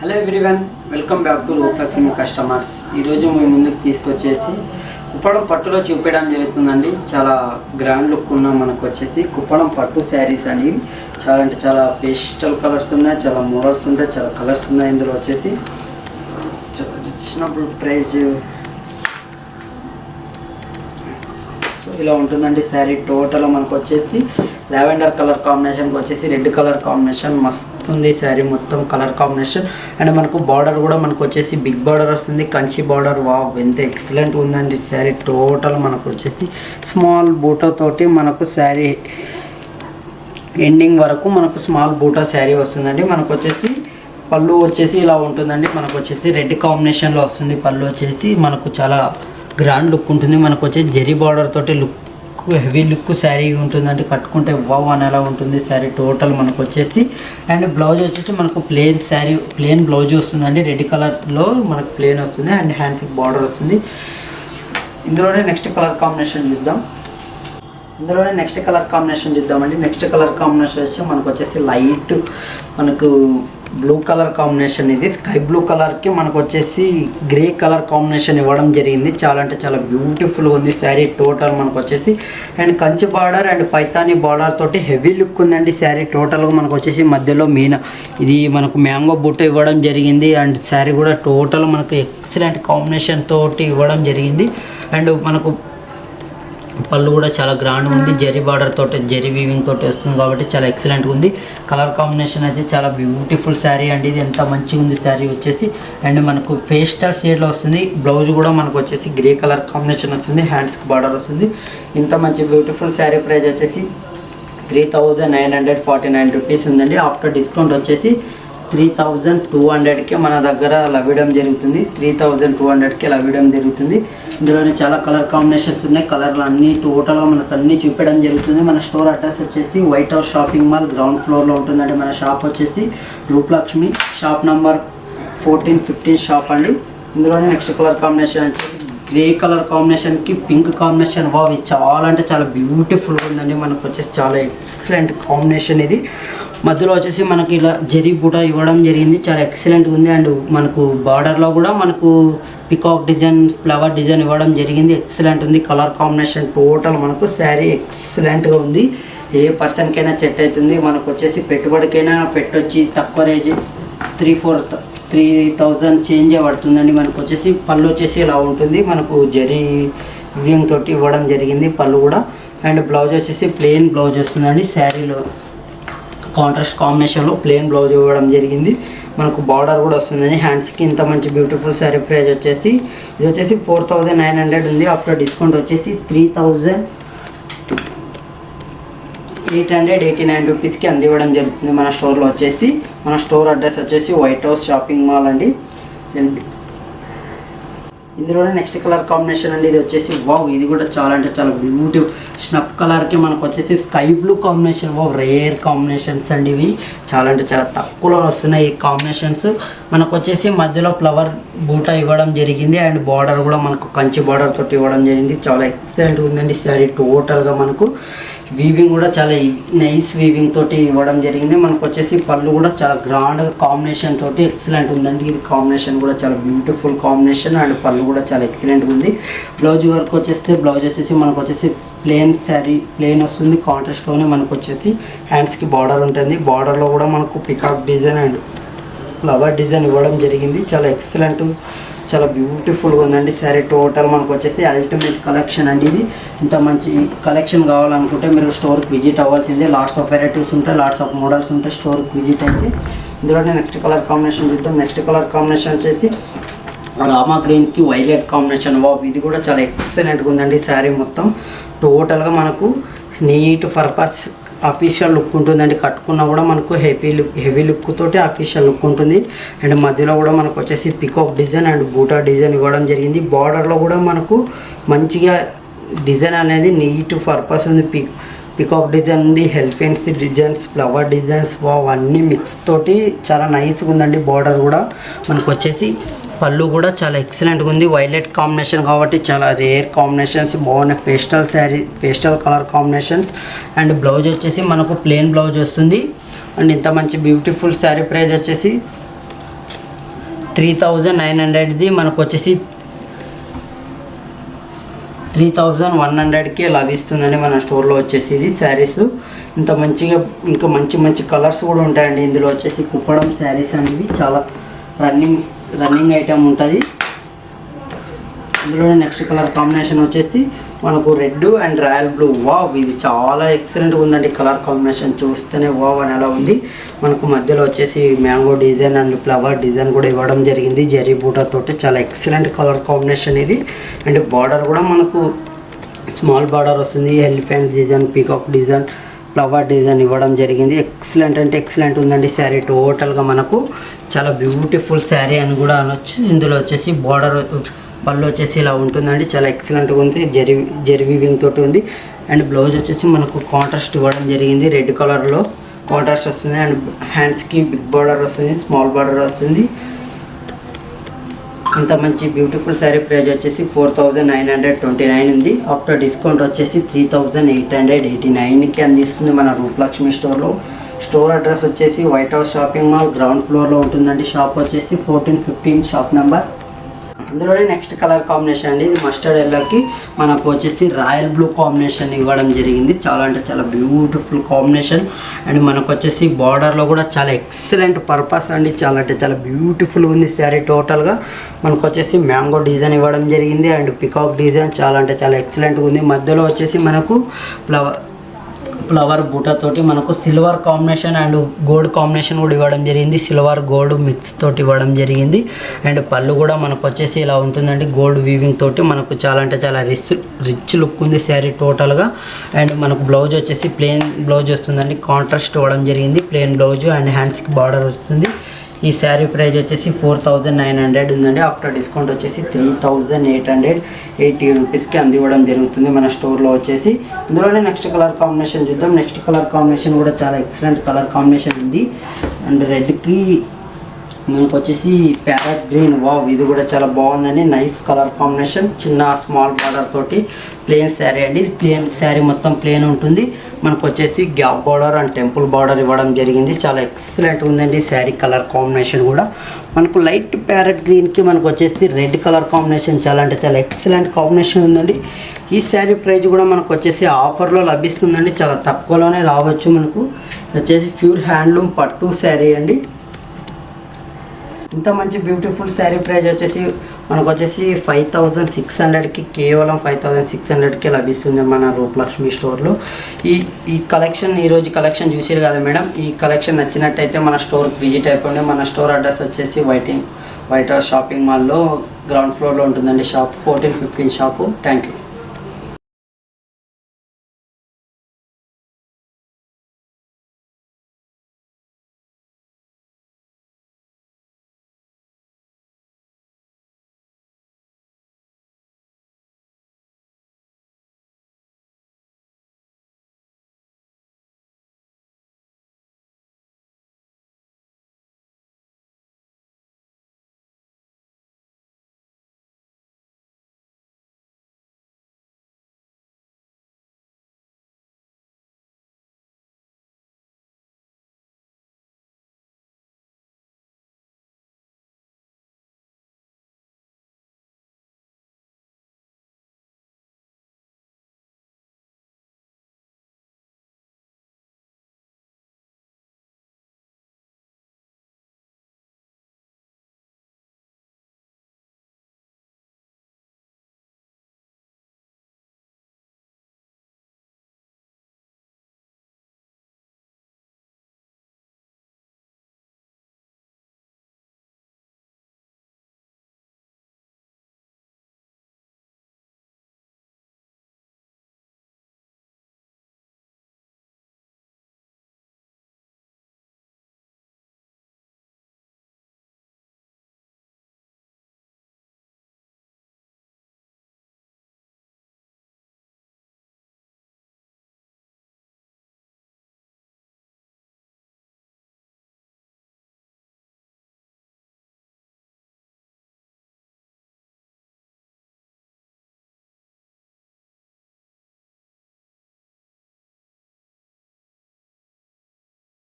Hello everyone, welcome back to Rupalakshmi customers. ఈరోజు మేము ముందుకు తీసుకొచ్చేసి కుప్పడం పట్టులో చూపించడం జరుగుతుందండి. చాలా గ్రాండ్ లుక్ ఉన్న మనకు వచ్చేసి కుప్పడం పట్టు శారీస్ అండి. చాలా అంటే చాలా పేస్టల్ కలర్స్ ఉన్నాయి, చాలా మోడల్స్ ఉంటాయి, చాలా కలర్స్ ఉన్నాయి. ఇందులో వచ్చేసి చాలా రీజనబుల్ ప్రైస్. సో ఇలా ఉంటుందండి శారీ. టోటల్ మనకు వచ్చేసి లావెండర్ కలర్ కాంబినేషన్కి వచ్చేసి రెడ్ కలర్ కాంబినేషన్ మస్తు ఉంది శారీ మొత్తం కలర్ కాంబినేషన్. అండ్ మనకు బార్డర్ కూడా మనకు వచ్చేసి బిగ్ బార్డర్ వస్తుంది, కంచి బార్డర్. వావ్, ఎంత ఎక్సలెంట్ ఉందండి శారీ. టోటల్ మనకు వచ్చేసి స్మాల్ బూటా తోటి మనకు శారీ ఎండింగ్ వరకు మనకు స్మాల్ బూటా శారీ వస్తుందండి. మనకు వచ్చేసి పళ్ళు వచ్చేసి ఇలా ఉంటుందండి. మనకు వచ్చేసి రెడ్ కాంబినేషన్లో వస్తుంది. పళ్ళు వచ్చేసి మనకు చాలా గ్రాండ్ లుక్ ఉంటుంది. మనకు వచ్చేసి జరీ బార్డర్ తోటి లుక్ హెవీ లుక్ శారీ ఉంటుందండి. కట్టుకుంటే వావ్ అనేలా ఉంటుంది శారీ టోటల్ మనకు వచ్చేసి. అండ్ బ్లౌజ్ వచ్చేసి మనకు ప్లెయిన్ శారీ, ప్లెయిన్ బ్లౌజ్ వస్తుందండి. రెడ్ కలర్లో మనకు ప్లెయిన్ వస్తుంది అండ్ హ్యాండ్స్కి బార్డర్ వస్తుంది. ఇందులోనే నెక్స్ట్ కలర్ కాంబినేషన్ చూద్దామండి. నెక్స్ట్ కలర్ కాంబినేషన్ వచ్చి మనకు వచ్చేసి లైట్ మనకు బ్లూ కలర్ కాంబినేషన్. ఇది స్కై బ్లూ కలర్కి మనకు వచ్చేసి గ్రే కలర్ కాంబినేషన్ ఇవ్వడం జరిగింది. చాలా అంటే చాలా బ్యూటిఫుల్గా ఉంది శారీ టోటల్ మనకు వచ్చేసి. And Kanchi border and Paithani border తోటి హెవీ లుక్ ఉందండి శారీ టోటల్గా. మనకు వచ్చేసి మధ్యలో మీనా ఇది మనకు మ్యాంగో బుట్ట ఇవ్వడం జరిగింది. అండ్ శారీ కూడా టోటల్ మనకు ఎక్సలెంట్ కాంబినేషన్ తోటి ఇవ్వడం జరిగింది. అండ్ మనకు పళ్ళు కూడా చాలా గ్రాండ్ ఉంది. జరీ బార్డర్ తోటి, జరీ వీవింగ్ తోటి వస్తుంది కాబట్టి చాలా ఎక్సలెంట్గా ఉంది. కలర్ కాంబినేషన్ అయితే చాలా బ్యూటిఫుల్ శారీ అండి. ఇది ఎంత మంచిగా ఉంది శారీ వచ్చేసి. అండ్ మనకు పేస్టల్ షేడ్లో వస్తుంది. బ్లౌజ్ కూడా మనకు వచ్చేసి గ్రే కలర్ కాంబినేషన్ వస్తుంది. హ్యాండ్స్కి బార్డర్ వస్తుంది. ఇంత మంచి బ్యూటిఫుల్ శారీ ప్రైస్ వచ్చేసి 3949 రూపీస్ ఉందండి. ఆఫ్టర్ డిస్కౌంట్ వచ్చేసి 3200కి మన దగ్గర లభించడం జరుగుతుంది. 3200కి లభించడం జరుగుతుంది. ఇందులోనే చాలా కలర్ కాంబినేషన్స్ ఉన్నాయి. కలర్లు అన్నీ టోటల్గా మనకు అన్నీ చూపించడం జరుగుతుంది. మన స్టోర్ అడ్రస్ వచ్చేసి white house shopping mall ground ఫ్లోర్లో ఉంటుందండి. మన షాప్ వచ్చేసి రూపలక్ష్మి, షాప్ నంబర్ 14-15 షాప్ అండి. ఇందులోనే నెక్స్ట్ కలర్ కాంబినేషన్ వచ్చేసి గ్రే కలర్ కాంబినేషన్కి పింక్ కాంబినేషన్. వావ్, ఇది చాలా అంటే చాలా బ్యూటిఫుల్గా ఉందండి. మనకు వచ్చేసి చాలా ఎక్సలెంట్ కాంబినేషన్ ఇది. మధ్యలో వచ్చేసి మనకి ఇలా జరీ బూటా ఇవ్వడం జరిగింది. చాలా ఎక్సలెంట్గా ఉంది. అండ్ మనకు బార్డర్లో కూడా మనకు పికాక్ డిజైన్, ఫ్లవర్ డిజైన్ ఇవ్వడం జరిగింది. ఎక్సలెంట్ ఉంది కలర్ కాంబినేషన్ టోటల్. మనకు శారీ ఎక్సలెంట్గా ఉంది. ఏ పర్సన్కైనా సెట్ అవుతుంది. మనకు వచ్చేసి పెట్టుబడికైనా పెట్టొచ్చి తక్కువ రేంజ్ 3,000 చేంజ్ పడుతుందండి. మనకు వచ్చేసి పళ్ళు వచ్చేసి ఇలా ఉంటుంది. మనకు జరీ వివింగ్ తోటి ఇవ్వడం జరిగింది పళ్ళు కూడా. అండ్ బ్లౌజ్ వచ్చేసి ప్లెయిన్ బ్లౌజ్ వస్తుందండి. శారీలో కాంట్రాస్ట్ కాంబినేషన్లో ప్లెయిన్ బ్లౌజ్ ఇవ్వడం జరిగింది. మనకు బార్డర్ కూడా వస్తుందని. హ్యాండ్స్కి ఇంత మంచి బ్యూటిఫుల్ శారీ ప్రైస్ వచ్చేసి ఇది వచ్చేసి 4900 ఉంది. ఆఫ్టర్ డిస్కౌంట్ వచ్చేసి 3889 రూపీస్కి అందివ్వడం జరుగుతుంది మన స్టోర్లో వచ్చేసి. మన స్టోర్ అడ్రస్ వచ్చేసి వైట్ హౌస్ షాపింగ్ మాల్ అండి. ఇందులోనే నెక్స్ట్ కలర్ కాంబినేషన్ అండి. ఇది వచ్చేసి వావ్, ఇది కూడా చాలా అంటే చాలా బ్యూటిఫుల్ స్నప్ కలర్కి మనకు వచ్చేసి sky blue combination. Wow, rare combinations అండి ఇవి. చాలా అంటే చాలా తక్కువలో వస్తున్నాయి ఈ కాంబినేషన్స్. మనకు వచ్చేసి మధ్యలో ఫ్లవర్ బూటా ఇవ్వడం జరిగింది. అండ్ బార్డర్ కూడా మనకు కంచి బార్డర్ తోటి ఇవ్వడం జరిగింది. చాలా ఎక్సలెంట్ ఉందండి శారీ టోటల్గా. మనకు వీవింగ్ కూడా చాలా నైస్ వీవింగ్ తోటి ఇవ్వడం జరిగింది. మనకు వచ్చేసి పళ్ళు కూడా చాలా గ్రాండ్ కాంబినేషన్ తోటి ఎక్సలెంట్ ఉందండి. ఇది కాంబినేషన్ కూడా చాలా బ్యూటిఫుల్ కాంబినేషన్. అండ్ పళ్ళు కూడా చాలా ఎక్సలెంట్గా ఉంది. బ్లౌజ్ వరకు వచ్చేస్తే బ్లౌజ్ వచ్చేసి మనకు వచ్చేసి ప్లెయిన్ శారీ ప్లెయిన్ వస్తుంది. కాంట్రాస్ట్లోనే మనకు వచ్చేసి హ్యాండ్స్కి బార్డర్ ఉంటుంది. బార్డర్లో కూడా మనకు peacock design and flower design ఇవ్వడం జరిగింది. చాలా ఎక్సలెంట్, చాలా బ్యూటిఫుల్గా ఉందండి శారీ టోటల్. మనకు వచ్చేసి అల్టిమేట్ కలెక్షన్ అండి ఇది. ఇంత మంచి కలెక్షన్ కావాలనుకుంటే మీరు స్టోర్కి విజిట్ అవ్వాల్సిందే. లాట్స్ ఆఫ్ వెరైటీస్ ఉంటాయి, లాట్స్ ఆఫ్ మోడల్స్ ఉంటాయి. స్టోర్కి విజిట్ అయితే ఇందులోనే నెక్స్ట్ కలర్ కాంబినేషన్ చూద్దాం. నెక్స్ట్ కలర్ కాంబినేషన్ వచ్చేసి రామా గ్రీన్కి వైలెట్ కాంబినేషన్. వావ్, ఇది కూడా చాలా ఎక్సలెంట్గా ఉందండి శారీ మొత్తం టోటల్గా. మనకు నీట్ పర్పస్ అఫీషియల్ లుక్ ఉంటుందండి. కట్టుకున్నా కూడా మనకు హెవీ లుక్ తోటి అఫీషియల్ లుక్ ఉంటుంది. అండ్ మధ్యలో కూడా మనకు వచ్చేసి పికాక్ డిజైన్ అండ్ బూటా డిజైన్ ఇవ్వడం జరిగింది. బార్డర్లో కూడా మనకు మంచిగా డిజైన్ అనేది నీట్ పర్పస్ ఉంది. పికాక్ డిజైన్ ఉంది, ఎలిఫెంట్స్ డిజైన్స్, ఫ్లవర్ డిజైన్స్, అన్నీ మిక్స్ తోటి చాలా నైస్గా ఉందండి. బార్డర్ కూడా మనకు వచ్చేసి పళ్ళు కూడా చాలా ఎక్సలెంట్గా ఉంది. వైలెట్ కాంబినేషన్ కాబట్టి చాలా రేర్ కాంబినేషన్స్ బాగున్నాయి. Pastel sari, pastel colour combinations. And blouse వచ్చేసి మనకు ప్లెయిన్ బ్లౌజ్ వస్తుంది. అండ్ ఇంత మంచి బ్యూటిఫుల్ శారీ ప్రైస్ వచ్చేసి 3900ది మనకు వచ్చేసి 3100కే లభిస్తుందండి మన స్టోర్లో వచ్చేసి ఇది శారీస్. ఇంత మంచిగా ఇంకా మంచి మంచి కలర్స్ కూడా ఉంటాయండి ఇందులో వచ్చేసి. కుప్పడం శారీస్ అనేవి చాలా రన్నింగ్ ఐటమ్ ఉంటుంది. ఇందులో నెక్స్ట్ కలర్ కాంబినేషన్ వచ్చేసి మనకు red and royal blue. Wow, ఇది చాలా ఎక్సలెంట్గా ఉందండి. కలర్ కాంబినేషన్ చూస్తేనే వావ్ అని ఎలా ఉంది. మనకు మధ్యలో వచ్చేసి mango design and flower design కూడా ఇవ్వడం జరిగింది జరీ బూటాతోటి. చాలా ఎక్సలెంట్ కలర్ కాంబినేషన్ ఇది. అండ్ బార్డర్ కూడా మనకు స్మాల్ బార్డర్ వస్తుంది. Elephant design, peacock design, flower design ఇవ్వడం జరిగింది. ఎక్సలెంట్ అంటే ఎక్సలెంట్ ఉందండి శారీ. టోటల్గా మనకు చాలా బ్యూటిఫుల్ శారీ అని కూడా అనొచ్చు. ఇందులో వచ్చేసి బార్డర్ పళ్ళు వచ్చేసి ఇలా ఉంటుందండి. చాలా ఎక్సలెంట్గా ఉంది. జెరీ వీవింగ్ తోటి ఉంది. అండ్ బ్లౌజ్ వచ్చేసి మనకు కాంట్రాస్ట్ ఇవ్వడం జరిగింది. రెడ్ కలర్లో కాంట్రాస్ట్ వస్తుంది. అండ్ హ్యాండ్స్కి బిగ్ బార్డర్ వస్తుంది, స్మాల్ బార్డర్ వస్తుంది. ఇంత మంచి బ్యూటిఫుల్ శారీ ప్రైస్ వచ్చేసి 4929 ఉంది. ఆఫ్టర్ డిస్కౌంట్ వచ్చేసి 3889కి అందిస్తుంది మన రూపలక్ష్మి స్టోర్లో. స్టోర్ అడ్రస్ వచ్చేసి white house shopping mall ground ఫ్లోర్లో ఉంటుందండి. షాప్ వచ్చేసి 1415 షాప్ నెంబర్. అందులోనే నెక్స్ట్ కలర్ కాంబినేషన్ అండి. ఇది మస్టర్డ్ ఎల్లోకి మనకు వచ్చేసి రాయల్ బ్లూ కాంబినేషన్ ఇవ్వడం జరిగింది. చాలా అంటే చాలా బ్యూటిఫుల్ కాంబినేషన్. అండ్ మనకు వచ్చేసి బార్డర్లో కూడా చాలా ఎక్సలెంట్ పర్పస్ అండి. చాలా అంటే చాలా బ్యూటిఫుల్ ఉంది శారీ. టోటల్గా మనకు వచ్చేసి మ్యాంగో డిజైన్ ఇవ్వడం జరిగింది. అండ్ పికాక్ డిజైన్ చాలా అంటే చాలా ఎక్సలెంట్గా ఉంది. మధ్యలో వచ్చేసి మనకు ఫ్లవర్ బూటాతోటి మనకు silver combination and gold combination కూడా ఇవ్వడం జరిగింది. సిల్వర్ గోల్డ్ మిక్స్ తోటి ఇవ్వడం జరిగింది. అండ్ పళ్ళు కూడా మనకు వచ్చేసి ఇలా ఉంటుందండి. గోల్డ్ వీవింగ్ తోటి మనకు చాలా అంటే చాలా రిచ్ లుక్ ఉంది శారీ టోటల్గా. అండ్ మనకు బ్లౌజ్ వచ్చేసి ప్లెయిన్ బ్లౌజ్ వస్తుందండి. కాంట్రాస్ట్ ఇవ్వడం జరిగింది. ప్లెయిన్ బ్లౌజ్ అండ్ హ్యాండ్స్కి బార్డర్ వస్తుంది. ఈ శారీ ప్రైస్ వచ్చేసి 4900 ఉందండి. ఆఫ్టర్ డిస్కౌంట్ వచ్చేసి 3880 రూపీస్కి అందివ్వడం జరుగుతుంది మన స్టోర్లో వచ్చేసి. ఇందులోనే నెక్స్ట్ కలర్ కాంబినేషన్ చూద్దాం. నెక్స్ట్ కలర్ కాంబినేషన్ కూడా చాలా ఎక్సలెంట్ కలర్ కాంబినేషన్ ఉంది. అండ్ రెడ్కి మనకు వచ్చేసి ప్యారెట్ గ్రీన్. వావ్, ఇది కూడా చాలా బాగుందండి. Nice colour combination. చిన్న స్మాల్ బార్డర్ తోటి ప్లెయిన్ శారీ అండి. ప్లెయిన్ శారీ మొత్తం ప్లెయిన్ ఉంటుంది. మనకు వచ్చేసి gap border and temple border ఇవ్వడం జరిగింది. చాలా ఎక్సలెంట్ ఉందండి శారీ కలర్ కాంబినేషన్ కూడా. మనకు లైట్ ప్యారెట్ గ్రీన్కి మనకు వచ్చేసి రెడ్ కలర్ కాంబినేషన్ చాలా అంటే చాలా ఎక్సలెంట్ కాంబినేషన్ ఉందండి. ఈ శారీ ప్రైస్ కూడా మనకు వచ్చేసి ఆఫర్లో లభిస్తుందండి. చాలా తక్కువలోనే రావచ్చు. మనకు వచ్చేసి ప్యూర్ హ్యాండ్లూమ్ పట్టు శారీ అండి. ఇంత మంచి బ్యూటిఫుల్ శారీ ప్రైస్ వచ్చేసి మనకు వచ్చేసి 5600కి, కేవలం 5600కే లభిస్తుంది మన రూపలక్ష్మి స్టోర్లో. ఈ కలెక్షన్ ఈరోజు కలెక్షన్ చూసారు కదా మేడం. ఈ కలెక్షన్ నచ్చినట్టయితే మన స్టోర్కి విజిట్ అయిపోండి. మన స్టోర్ అడ్రస్ వచ్చేసి వైట్ హౌస్ షాపింగ్ మాల్లో గ్రౌండ్ ఫ్లోర్లో ఉంటుందండి. Shop 1415 shop. Thank you.